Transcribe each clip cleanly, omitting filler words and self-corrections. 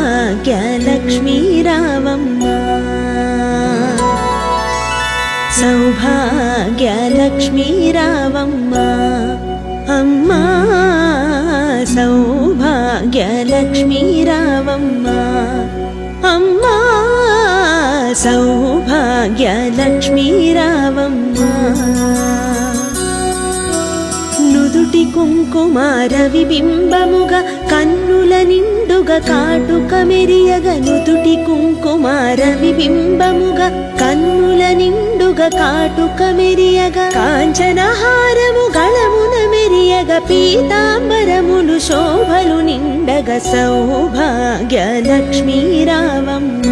సౌభాగ్యలక్ష్మీ రావమ్మ సౌభాగ్యలక్ష్మీ రావమ్మ అమ్మా సౌభాగ్యలక్ష్మీ రావమ్మ అమ్మా సౌభాగ్యలక్ష్మీ రావమ్మ నుదుటి కుంకుమార విబింబముగా కన్నుల నిండుగా కాటుక మెరియగ నుదుటి కుంకుమార విబింబముగా కన్నుల నిండుగా కాటుక మెరియగ కాంచనహారము గళమున మెరియగ పీతాంబరములు శోభలు నిండగ సౌభాగ్యలక్ష్మీ రావమ్మ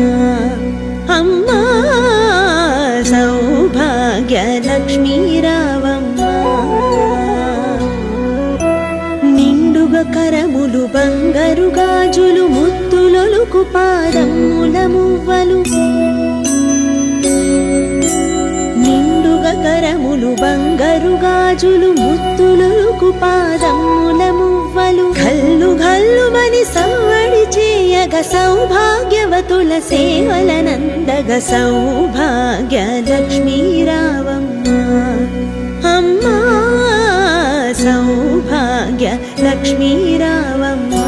అమ్మా సౌభాగ్యలక్ష్మీ రావమ్మ కరములు బంగారు గాజులు ముత్తులొలుకు పాదముల మువ్వలు నిండుగా కరములు బంగారు గాజులు ముత్తులొలుకు పాదముల మువ్వలు గల్లు గల్లుమని సవ్వడి చేయగ సౌభాగ్యవతుల సేవలనందగ సౌభాగ్యలక్ష్మీ రావమ్మ అమ్మా సౌభాగ్యలక్ష్మీ రావమ్మ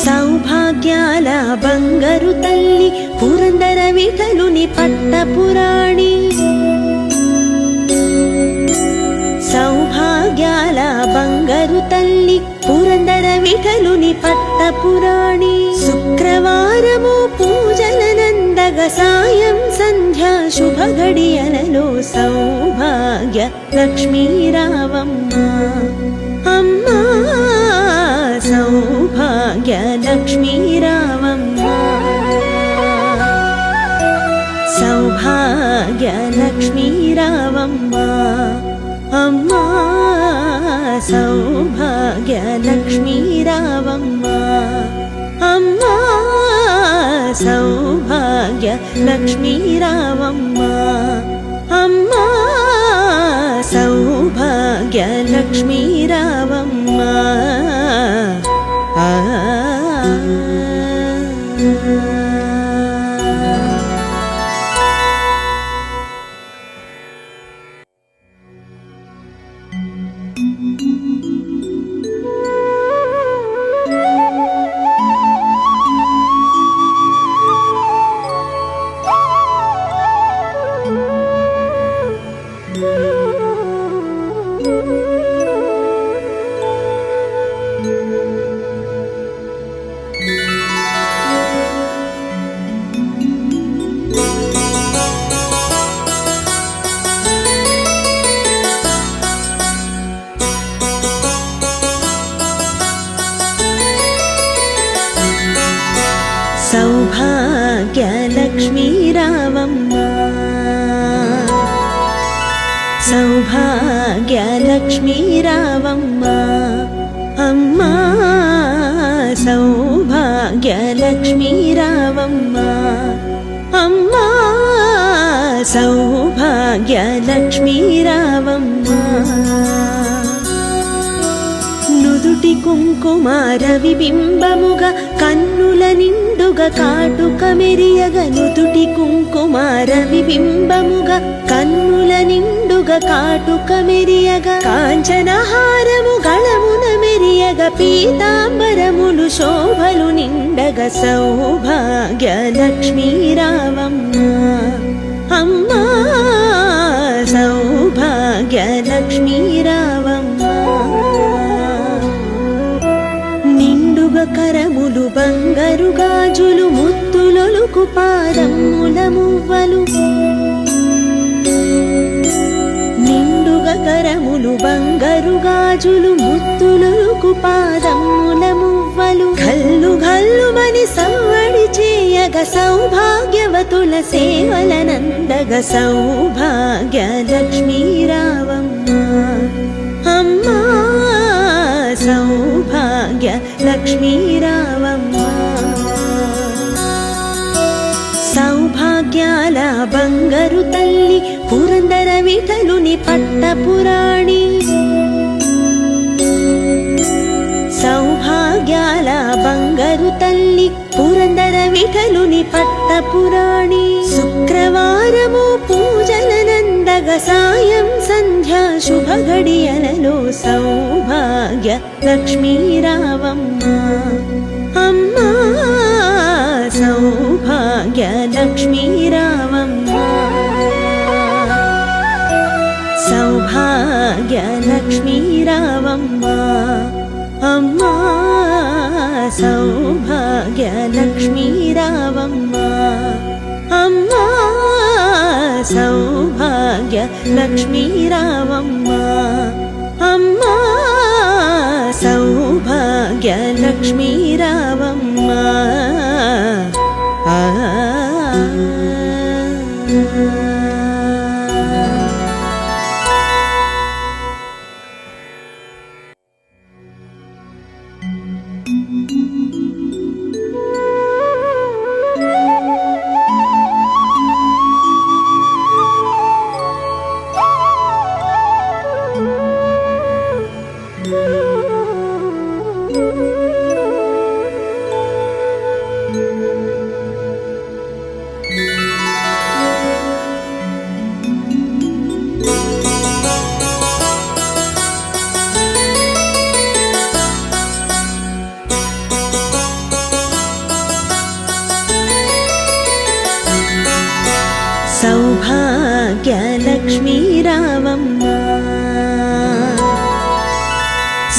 సౌభాగ్యాల బంగారు తల్లి పురందర విఠలుని పట్టపురాణి సౌభాగ్యాల బంగారు తల్లి పురందర విఠలుని పట్టపురాణి శుక్రవారము పూజలనందగ సాయం సంధ్యా శుభ గడియలలో సౌభాగ్య లక్ష్మీ రావమ్మ అమ్మా సౌభాగ్య లక్ష్మీ రావమ్మ సౌభాగ్య లక్ష్మీ రావమ్మ అమ్మా సౌభాగ్య లక్ష్మీ రావమ్మ అమ్మా సౌభాగ్య లక్ష్మీ రావమ్మ అమ్మా సౌభాగ్య లక్ష్మీ రావమ్మ సౌభాగ్యలక్ష్మీ రావమ్మ సౌభాగ్యలక్ష్మీ రావమ్మ అమ్మా సౌభాగ్యలక్ష్మీ రావమ్మ అమ్మా సౌభాగ్యలక్ష్మీ రావమ్మ నుదుటి కుంకుమార విబింబముగా కన్నుల నిండుగా కాటుక మెరియగ నుదుటి కుంకుమార విబింబముగా కన్నుల నిండుగా కాటుక మెరియగ కాంచనహారము గళమున మెరియగ పీతాంబరములు శోభలు నిండగ సౌభాగ్యలక్ష్మీ రావమ్మ అమ్మా సౌభాగ్యలక్ష్మీ రావమ్మ కరములు బంగారు గాజులు ముత్తులొలుకు పాదముల మువ్వలు బంగారు గాజులు ముత్తులొలుకు పాదముల మువ్వలు ఘల్లు ఘల్లుమని సవ్వడి చేయగ సౌభాగ్యవతుల సేవలనందగ సౌభాగ్య లక్ష్మీ రావమ్మ అమ్మా సౌభాగ్య లక్ష్మీ రావమ్మ సౌభాగ్యాల బంగారు తల్లి పురందర విఠలుని పట్టపురాణి సౌభాగ్యాల బంగారు తల్లి పురందర విఠలుని పట్టపురాణి శుక్రవారము పూజలనందగ సాయం సంధ్యా శుభ గడియలలో సౌభాగ్య లక్ష్మీ రావమ్మ అమ్మా సౌభాగ్య లక్ష్మీ రావమ్మ సౌభాగ్య లక్ష్మీ రావమ్మ అమ్మా సౌభాగ్య లక్ష్మీ రావమ్మ అమ్మా సౌభాగ్య లక్ష్మీ రావమ్మ అమ్మా సౌభాగ్య లక్ష్మీ రావమ్మ సౌభాగ్య లక్ష్మీ రావమ్మ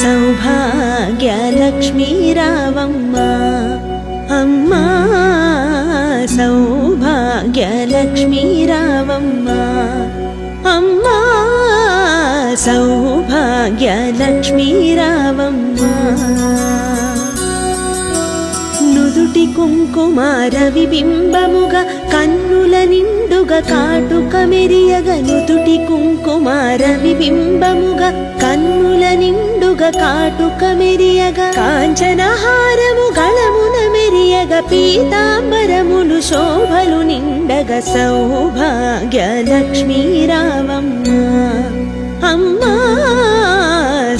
సౌభాగ్య లక్ష్మీ రావమ్మ అమ్మా సౌభాగ్య లక్ష్మీ రావమ్మ అమ్మా సౌభాగ్య లక్ష్మీ రావమ్మ నుదుటి కుంకుమార విబింబముగా కన్నుల నిండుగా కాటుక మెరియగ నుదుటి కుంకుమార విబింబముగా కన్నుల నిండుగా కాటుక మెరియగ కాంచనహారము గళమున మెరియగ పీతాంబరములు శోభలు నిండగ సౌభాగ్య లక్ష్మీ రావమ్మ అమ్మా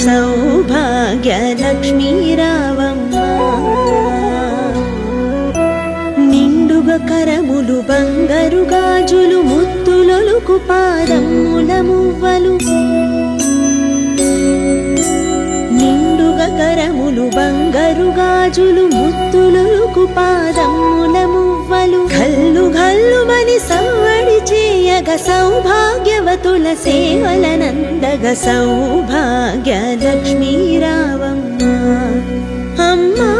సౌభాగ్య లక్ష్మీ రావమ్మ నిండుగా కరములు బంగారు గాజులు ముత్తులొలుకు పాదముల మువ్వలు నిండుగా కరములు బంగారు గాజులు ముత్తులొలుకు పాదముల మువ్వలు ఘల్లు ఘల్లుమని సవ్వడి చేయగ సౌభాగ్యవతుల సేవలనందగ సౌభాగ్య లక్ష్మీ రావమ్మ అమ్మా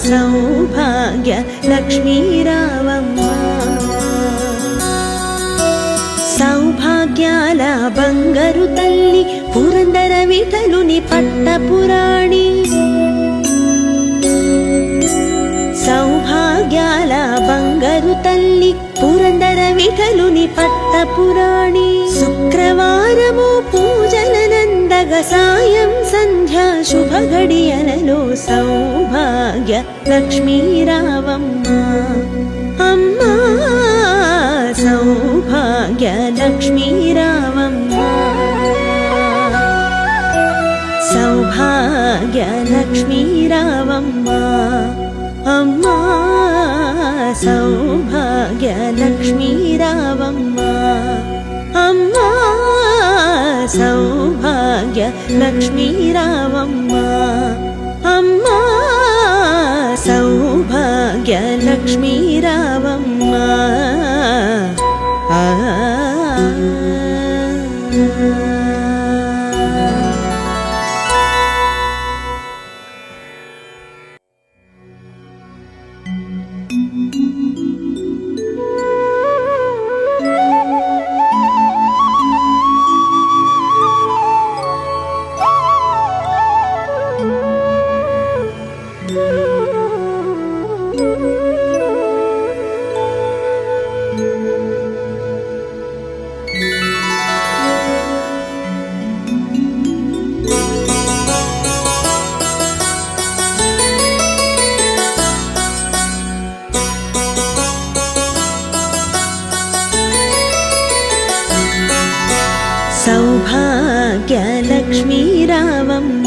సౌభాగ్య లక్ష్మీ రావమ్మ సౌభాగ్యాల బంగారు తల్లి పురందర విఠలుని పట్టపురాణి సౌభాగ్యాల బంగారు తల్లి పురందర విఠలుని పట్టపురాణి శుక్రవారము పూజలనందగ సాయం సంధ్యా శుభ గడియలలో సౌభాగ్య లక్ష్మీ రావమ్మ అమ్మా సౌభాగ్య లక్ష్మీ రావమ్మ సౌభాగ్య లక్ష్మీ రావమ్మ అమ్మా సౌభాగ్య లక్ష్మీ రావమ్మ అమ్మా సౌభాగ్య లక్ష్మీ రావమ్మ అమ్మా సౌభాగ్య లక్ష్మీ రావమ్మ సౌభాగ్యలక్ష్మీ రావమ్మ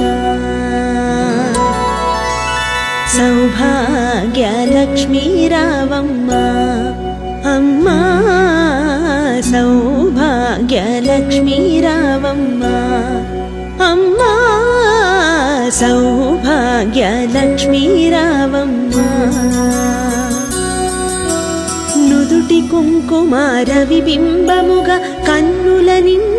సౌభాగ్యలక్ష్మీ రావమ్మ అమ్మా సౌభాగ్యలక్ష్మీ రావమ్మ అమ్మా సౌభాగ్యలక్ష్మీ రావమ్మ నుదుటి కుంకుమార విబింబముగా కన్నుల నిండుగా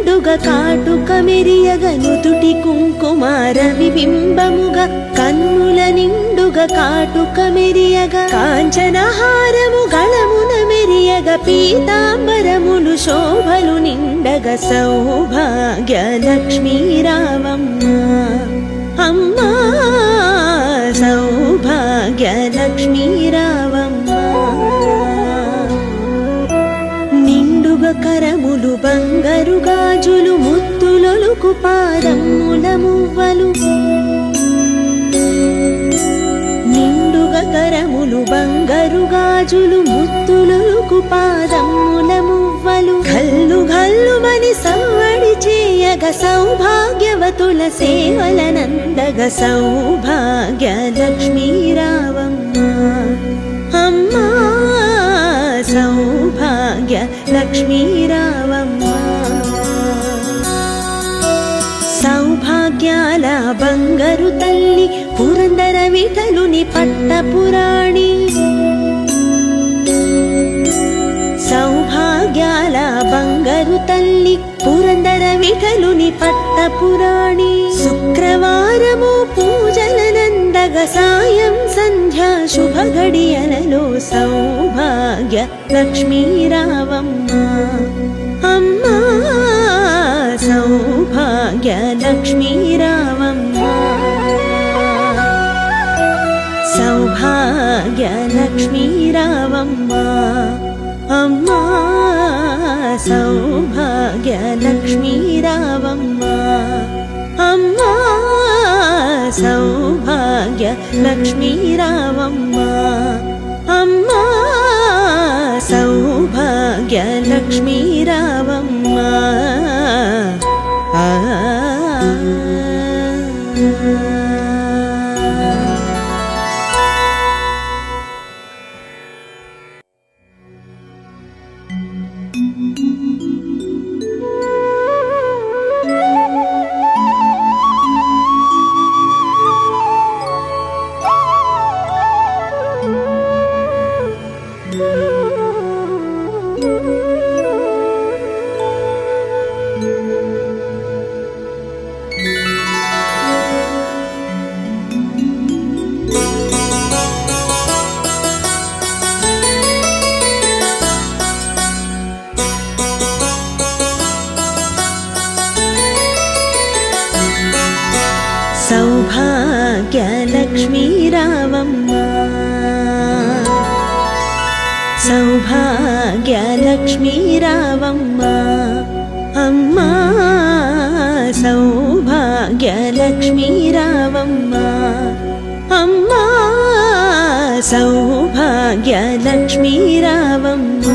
కాటుక మెరియగ నుదుటి కుంకుమార విబింబముగా కన్నుల నిండుగా కాటుక మెరియగ కాంచనహారము గళమున మెరియగ పీతాంబరములు శోభలు నిండగ సౌభాగ్యలక్ష్మీ రావమ్మ అమ్మా సౌభాగ్యలక్ష్మీ రావమ్మ నిండుగా కరములు బంగారు గాజులు ముత్తులొలుకు పాదముల మువ్వలు నిండుగా కరములు బంగారు గాజులు ముత్తులొలుకు పాదముల మువ్వలు గల్లు గల్లుమని సవ్వడి చేయగ సౌభాగ్యవతుల సేవలనందగ సౌభాగ్యలక్ష్మీ రావమ్మ అమ్మా సౌభాగ్యలక్ష్మీ రావమ్మ సౌభాగ్యాల బంగారు తల్లి పురందర విఠలుని పట్టపురాణి సౌభాగ్యాల బంగారు తల్లి పురందర విఠలుని పట్టపురాణి శుక్రవారము పూజలనందగ సాయం సంధ్యా శుభ గడియలలో సౌభాగ్య లక్ష్మీ రావమ్మ అమ్మా సౌభాగ్య లక్ష్మీ రావమ్మ సౌభాగ్య లక్ష్మీ రావమ్మ అమ్మా సౌభాగ్య లక్ష్మీ రావమ్మ అమ్మా సౌభాగ్య లక్ష్మీ రావమ్మ అమ్మా సౌభాగ్య లక్ష్మీ రావమ్మ సౌభాగ్యలక్ష్మీ రావమ్మ సౌభాగ్యలక్ష్మీ రావమ్మ అమ్మా సౌభాగ్యలక్ష్మీ రావమ్మ అమ్మా సౌభాగ్యలక్ష్మీ రావమ్మ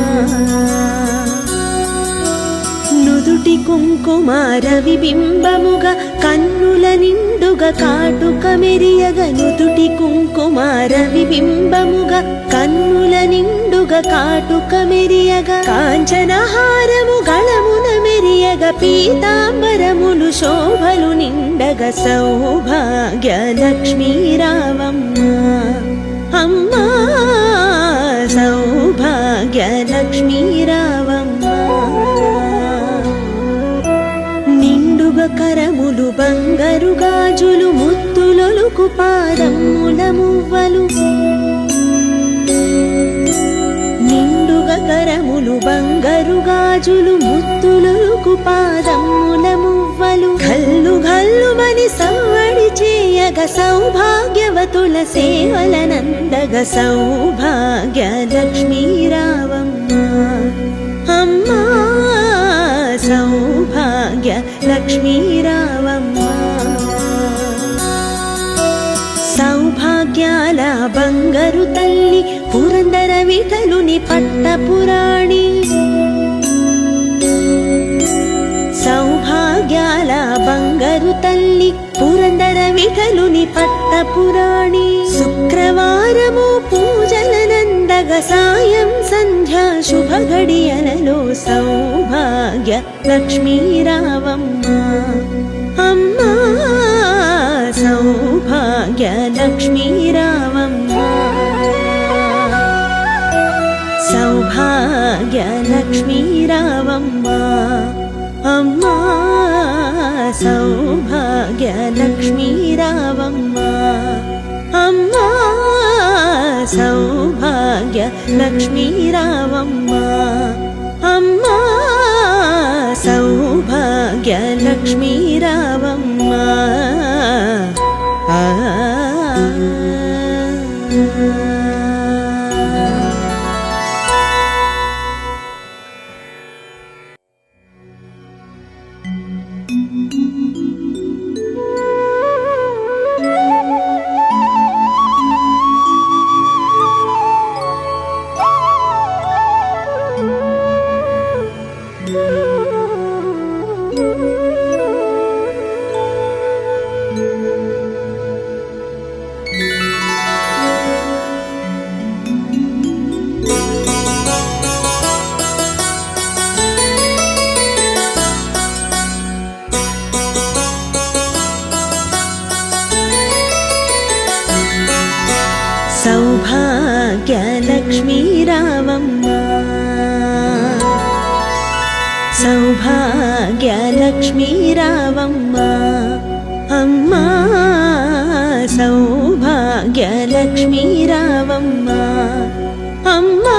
నుదుటి కుంకుమార విబింబముగా కన్నుల నిండుగా కాటుక మెరియగ నుదుటి కుంకుమార విబింబముగా కన్నుల నిండుగా కాటుక మెరియగ కాంచనహారము గళమున మెరియగ పీతాంబరములు శోభలు నిండగ సౌభాగ్యలక్ష్మీ రావమ్మ అమ్మా సౌభాగ్యలక్ష్మీ రావమ్మ నిండుగా కరములు బంగారు గాజులు ముత్తులొలుకు పాదముల మువ్వలు నిండుగా కరములు బంగారు గాజులు ముత్తులొలుకు పాదముల మువ్వలు గల్లు గల్లుమని సవ్వడి చేయగ సౌభాగ్యవతుల సేవలనందగ సౌభాగ్యలక్ష్మీ రావమ్మ అమ్మా సౌభాగ్యలక్ష్మీ రావమ్మ సౌభాగ్యాల బంగారు తల్లి పురందర విఠలుని పట్టపురాణి సౌభాగ్యాల వీటలుని పట్టపురాణి శుక్రవారము పూజలనందగ సాయం సంధ్యా శుభ గడియలలో సౌభాగ్య లక్ష్మీ రావమ్మ అమ్మా సౌభాగ్య లక్ష్మీ రావమ్మ సౌభాగ్య లక్ష్మీ రావమ్మ అమ్మా సౌభాగ్య లక్ష్మీ రావమ్మ అమ్మా సౌభాగ్య లక్ష్మీ రావమ్మ అమ్మా సౌభాగ్య లక్ష్మీ రావమ్మ సౌభాగ్య లక్ష్మీ రావమ్మ సౌభాగ్య లక్ష్మీ రావమ్మ అమ్మా సౌభాగ్య లక్ష్మీ రావమ్మ అమ్మా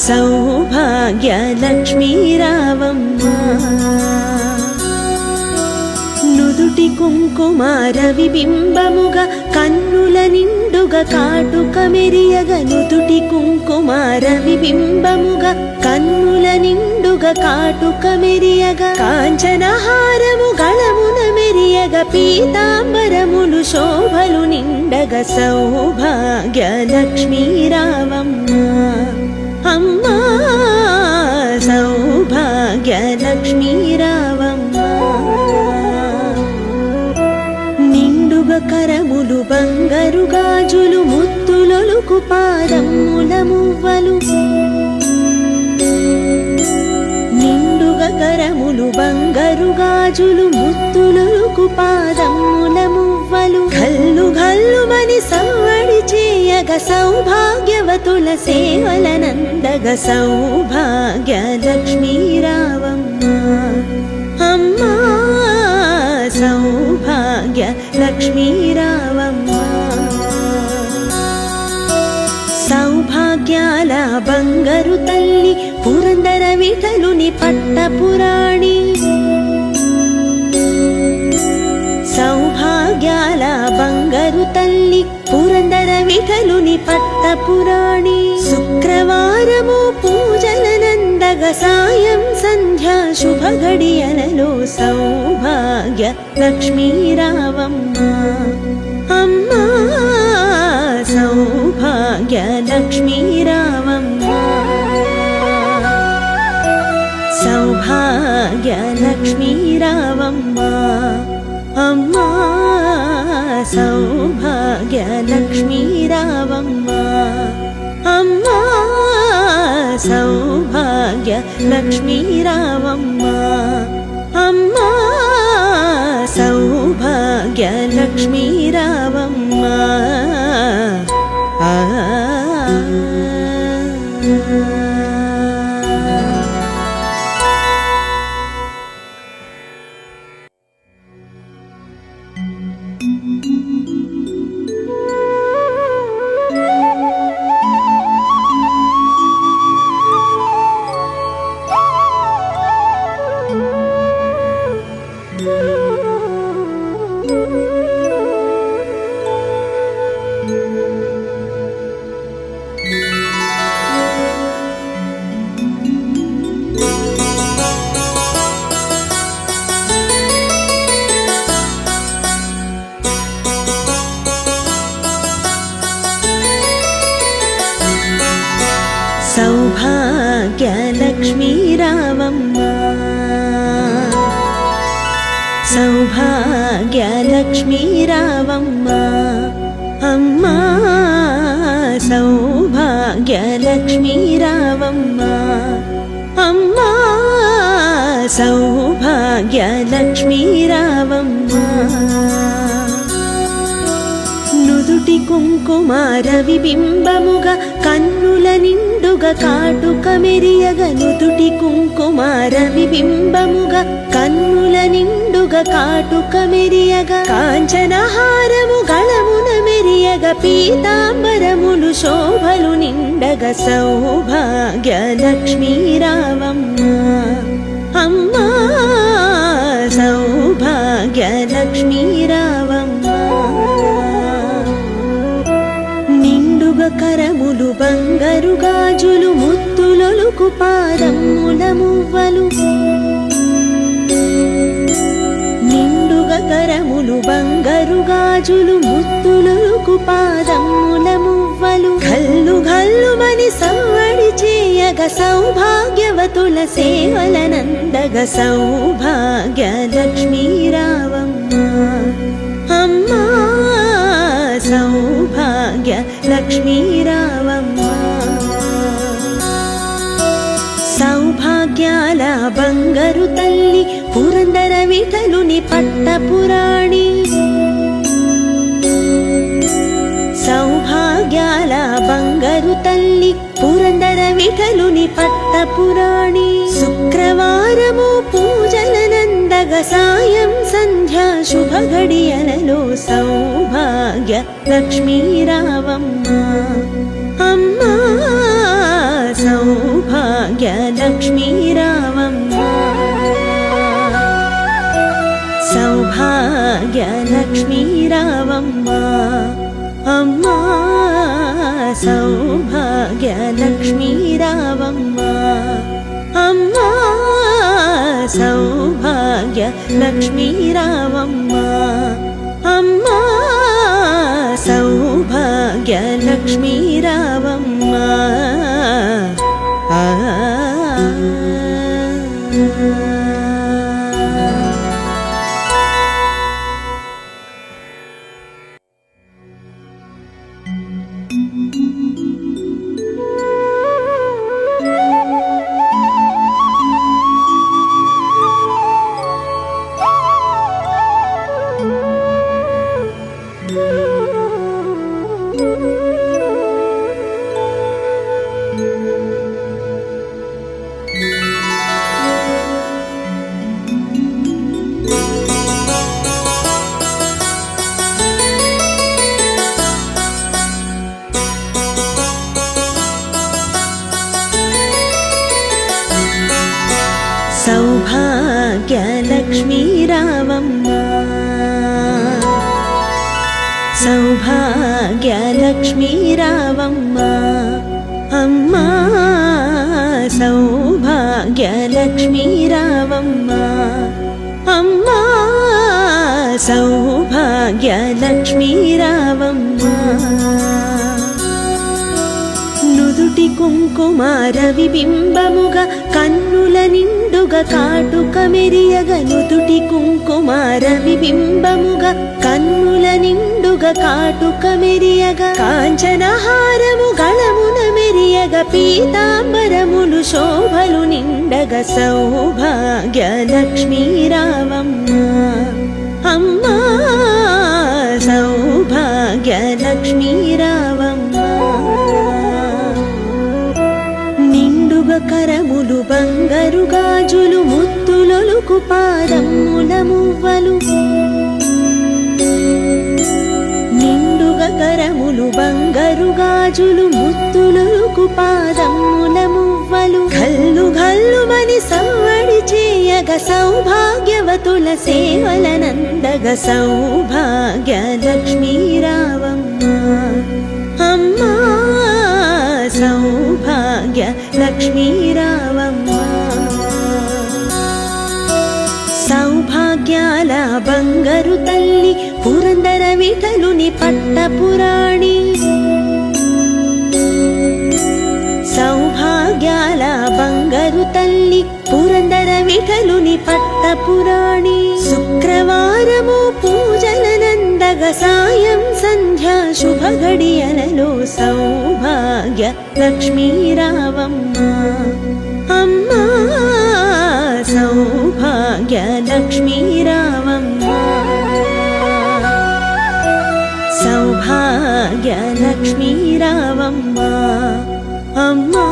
సౌభాగ్య లక్ష్మీ రావమ్మ నుదుటి కుంకుమార విబింబముగా కన్నుల నిండుగా కాటుక మెరియగ నుదుటి కుంకుమార విబింబముగా కన్నుల నిండుగా కాటుక మెరియగ కాంచనహారము గళమున మెరియగ పీతాంబరములు శోభలు నిండగ సౌభాగ్య లక్ష్మీ రావమ్మ అమ్మా సౌభాగ్య లక్ష్మీ రావమ్మ కరములు బంగారు గాజులు ముత్తులొలుకు పాదముల మువ్వలు నిండుగా కరములు బంగారు గాజులు ముత్తులొలుకు పాదముల మువ్వలు గల్లు గల్లుమని సవ్వడి చేయగ సౌభాగ్యవతుల సేవలనందగ సౌభాగ్య లక్ష్మీ రావమ్మ అమ్మా సౌభాగ్య లక్ష్మీ రావమ్మ సౌభాగ్యాల బంగారు తల్లి పురందర విఠలుని పట్టపురాణి సౌభాగ్యాల బంగారు తల్లి పురందర విఠలుని పట్టపురాణి శుక్రవారము పూజలనందగ సాయం సంధ్యా శుభ గడియలలో సౌభాగ్య లక్ష్మీ రావమ్మ అమ్మా సౌభాగ్య లక్ష్మీ రావమ్మ సౌభాగ్య లక్ష్మీ రావమ్మ అమ్మా సౌభాగ్య లక్ష్మీ రావమ్మ అమ్మా సౌభాగ్య లక్ష్మీ రావమ్మ అమ్మా సౌభాగ్య లక్ష్మీ రావమ్మ సౌభాగ్య లక్ష్మీ రావమ్మ సౌభాగ్యలక్ష్మీ రావమ్మ అమ్మా సౌభాగ్యలక్ష్మీ రావమ్మ అమ్మా సౌభాగ్యలక్ష్మీ రావమ్మ నుదుటి కుంకుమార విబింబముగా కన్నుల నిండుగా కాటుక మెరియగ నుదుటి కుంకుమార విబింబముగా కన్నుల నిండుగా కాటుక మెరియగ కాంచనహారము గళమున మెరియగ పీతాంబరములు శోభలు నిండగ సౌభాగ్యలక్ష్మీ రావమ్మ అమ్మా సౌభాగ్యలక్ష్మీ రావమ్మ నిండుగా కరములు బంగారు గాజులు ముత్తులొలుకు పాదముల మువ్వలు నిండుగా కరములు బంగారు గాజులు ముత్తులొలుకు పాదముల మువ్వలు గల్లు గల్లుమని సవ్వడి చేయగ సౌభాగ్యవతుల సేవలనందగ సౌభాగ్యలక్ష్మీ రావమ్మ అమ్మా సౌభాగ్యలక్ష్మీ రావమ్మ సౌభాగ్యాల బంగారు తల్లి పురందర విఠలుని పట్టపురాణి సౌభాగ్యాల బంగారు తల్లి పురందర విఠలుని పట్టపురాణి శుక్రవారము పూజలనందగ సాయం సంధ్యా శుభ గడియలలో సౌభాగ్యలక్ష్మీ రావమ్మ అమ్మా సౌభాగ్యలక్ష్మీ రావమ్మ సౌభాగ్యలక్ష్మీ రావమ్మ అమ్మా సౌభాగ్యలక్ష్మీ రావమ్మ అమ్మా సౌభాగ్యలక్ష్మీ రావమ్మ అమ్మా సౌభాగ్యలక్ష్మీ రావమ్మ సౌభాగ్యలక్ష్మీ రావమ్మ సౌభాగ్యలక్ష్మీ రావమ్మ అమ్మా సౌభాగ్యలక్ష్మీ రావమ్మ అమ్మా సౌభాగ్యలక్ష్మీ రావమ్మ నుదుటి కుంకుమార విబింబముగా కన్నుల నిండుగా కాటుక మెరియగ నుదుటి కుంకుమార విబింబముగా కన్నుల నిండుగా కాటుక మెరియగ కాంచనహారము గళమున మెరియగ పీతాంబరములు శోభలు నిండగ సౌభాగ్యలక్ష్మీ రావమ్మ అమ్మా సౌభాగ్యలక్ష్మీ రావమ్మ నిండుగా కరములు బంగారు గాజులు ముత్తులొలుకు పాదముల మువ్వలు నిండుగా కరములు బంగారు గాజులు ముత్తులొలుకు పాదముల మువ్వలు గల్లు గల్లుమని సవ్వడి చేయగ సౌభాగ్యవతుల సేవలనందగ సౌభాగ్యలక్ష్మీ రావమ్మ అమ్మా సౌభాగ్యలక్ష్మీ రావమ్మ సౌభాగ్యాల బంగారు తల్లి పురందర విఠలుని పట్టపురాణి సౌభాగ్యాల బంగారు తల్లి పురందర విఠలుని పట్టపురాణి శుక్రవారం సాయం సంధ్యా శుభ గడియలలో సౌభాగ్య లక్ష్మీ రావమ్మ అమ్మా సౌభాగ్య లక్ష్మీ రావమ్మ సౌభాగ్య లక్ష్మీ రావమ్మ అమ్మా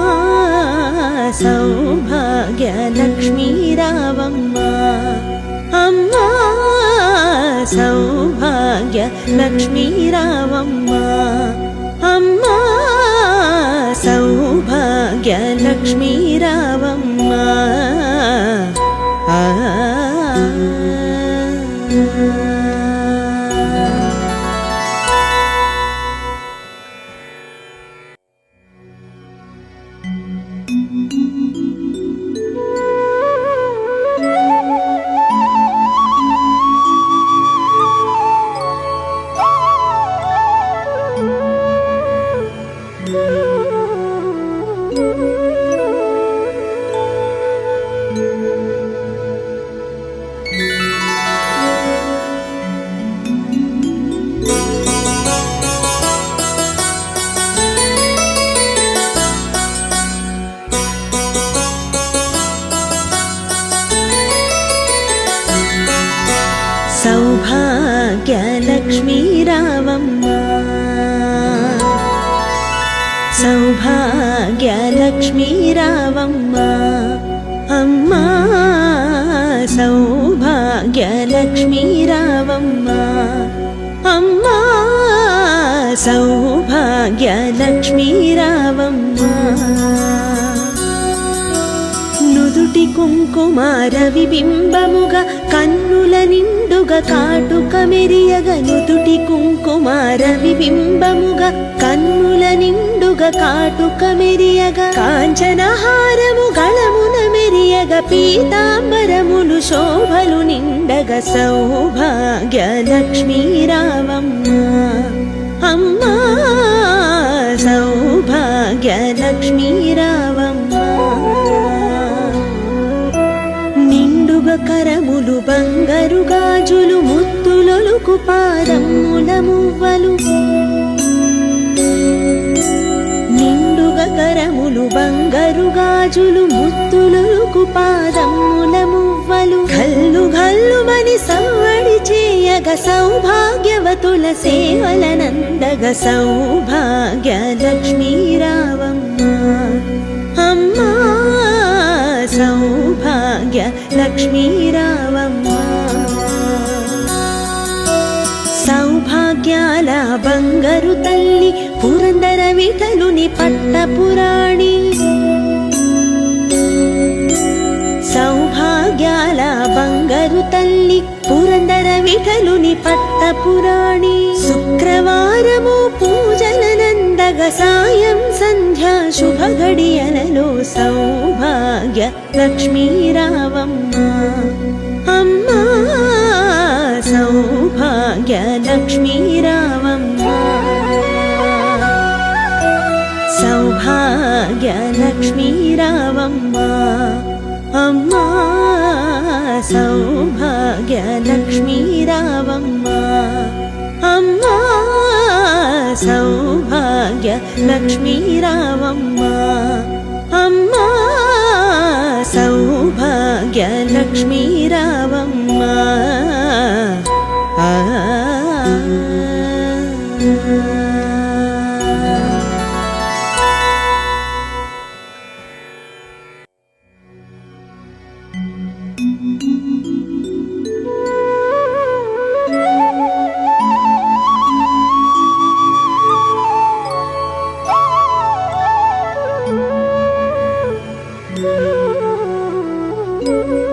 సౌభాగ్య లక్ష్మీ రావమ్మ అమ్మా సౌభాగ్య లక్ష్మీ రావమ్మ అమ్మా సౌభాగ్య లక్ష్మీ రావమ్మ సౌభాగ్య లక్ష్మీ రావమ్మ సౌభాగ్య లక్ష్మీ రావమ్మ అమ్మా సౌభాగ్య లక్ష్మీ రావమ్మ అమ్మా సౌభాగ్య లక్ష్మీ రావమ్మ నుదుటి కుంకుమార విబింబముగా కన్నుల నిండుగా కాటుక మెరియగ నుదుటి కుంకుమార విబింబముగా కన్నుల నిండుగా కాటుక మెరియగ కాంచనహారము గళమున మెరియగ పీతాంబరములు శోభలు నిండగ సౌభాగ్య లక్ష్మీ రావమ్మ అమ్మా సౌభాగ్య లక్ష్మీ రావమ్మ నిండుగా కరములు బంగారు గాజులు ముత్తులొలుకు పాదముల మువ్వలు నిండుగా కరములు బంగారు గాజులు ముత్తులొలుకు పాదముల మువ్వలు గల్లు గల్లుమని సవ్వడి చేయగ సౌభాగ్యవతుల సేవలనందగ సౌభాగ్య లక్ష్మీ రావమ్మ అమ్మా సౌభాగ్య లక్ష్మీ రావమ్మ సౌభాగ్యాల బంగారు తల్లి పురందర విఠలుని పట్టపురాణి సౌభాగ్యాల బంగారు తల్లి పురందర విఠలుని పట్టపురాణి శుక్రవారము పూజలనందగ సాయం సంధ్యా శుభ గడియలలో సౌభాగ్య లక్ష్మీ రావమ్మ అమ్మా సౌభాగ్య లక్ష్మీ రావమ్మ సౌభాగ్య లక్ష్మీ రావమ్మ అమ్మా సౌభాగ్య లక్ష్మీ రావమ్మ అమ్మా సౌభాగ్య లక్ష్మీ రావమ్మ అమ్మా సౌభాగ్య లక్ష్మీ రావమ్మ Thank you.